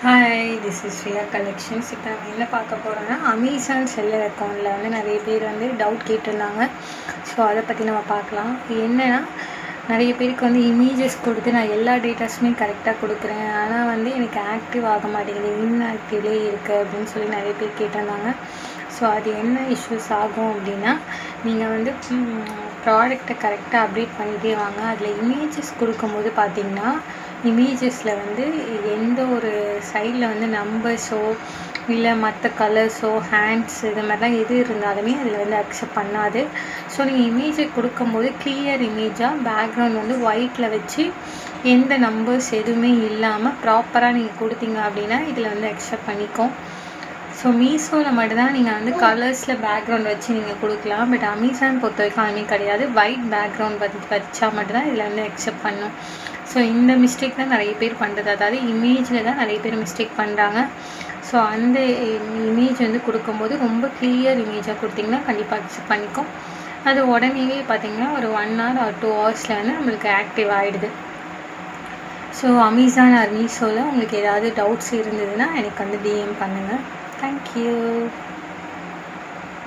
Hi, this is Shriya collections. இப்போ நம்ம என்ன பார்க்க போகிறோன்னா, அமேசான் செல்லர் அக்கௌண்ட்டில் வந்து நிறைய பேர் வந்து டவுட் கேட்டிருந்தாங்க. ஸோ அதை பற்றி நம்ம பார்க்கலாம். என்னென்னா, நிறைய பேருக்கு வந்து இமேஜஸ் கொடுத்து நான் எல்லா டேட்டாஸுமே கரெக்டாக கொடுக்குறேன், ஆனால் வந்து எனக்கு ஆக்டிவ் ஆக மாட்டேங்குது, இன்ஆக்டிவ்லேயே இருக்குது அப்படின்னு சொல்லி நிறைய பேர் கேட்டிருந்தாங்க. ஸோ அது என்ன இஷ்யூஸ் ஆகும் அப்படின்னா, நீங்கள் வந்து ப்ராடக்டை கரெக்டாக அப்டேட் பண்ணிகிட்டே வாங்க. அதில் இமேஜஸ் கொடுக்கும்போது பார்த்திங்கன்னா, இமேஜஸில் வந்து எந்த ஒரு சைடில் வந்து நம்பர்ஸோ இல்லை மற்ற கலர்ஸோ ஹேண்ட்ஸ் இது மாதிரிலாம் எது இருந்தாலுமே அதில் வந்து அக்செப்ட் பண்ணாது. ஸோ நீங்கள் இமேஜை கொடுக்கும்போது கிளியர் இமேஜாக பேக்ரவுண்ட் வந்து ஒயிட்டில் வச்சு எந்த நம்பர்ஸ் எதுவுமே இல்லாமல் ப்ராப்பராக நீங்கள் கொடுத்தீங்க அப்படின்னா இதில் வந்து அக்செப்ட் பண்ணிக்கும். ஸோ மீஷோவில் மட்டும்தான் நீங்கள் வந்து கலர்ஸில் பேக்ரவுண்ட் வச்சு நீங்கள் கொடுக்கலாம். பட் அமேசான் பொறுத்த வரைக்கும் அதுவுமே கிடையாது. ஒயிட் பேக்ரவுண்ட் வச்சா மட்டும்தான் இதில் வந்து அக்செப்ட் பண்ணும். ஸோ இந்த மிஸ்டேக் தான் நிறைய பேர் பண்ணுறது. அதாவது இமேஜில் தான் நிறைய பேர் மிஸ்டேக் பண்ணுறாங்க. ஸோ அந்த இமேஜ் வந்து கொடுக்கும்போது ரொம்ப கிளியர் இமேஜாக கொடுத்திங்கன்னா கண்டிப்பாக அக்செப்ட் பண்ணிக்கும். அது உடனேவே பார்த்திங்கன்னா ஒரு 1 hour or 2 hours வந்து நம்மளுக்கு ஆக்டிவ் ஆகிடுது. ஸோ அமேசான் ஆர் மீஷோவில் உங்களுக்கு ஏதாவது டவுட்ஸ் இருந்ததுன்னா எனக்கு வந்து டிஎம் பண்ணுங்கள். Thank you.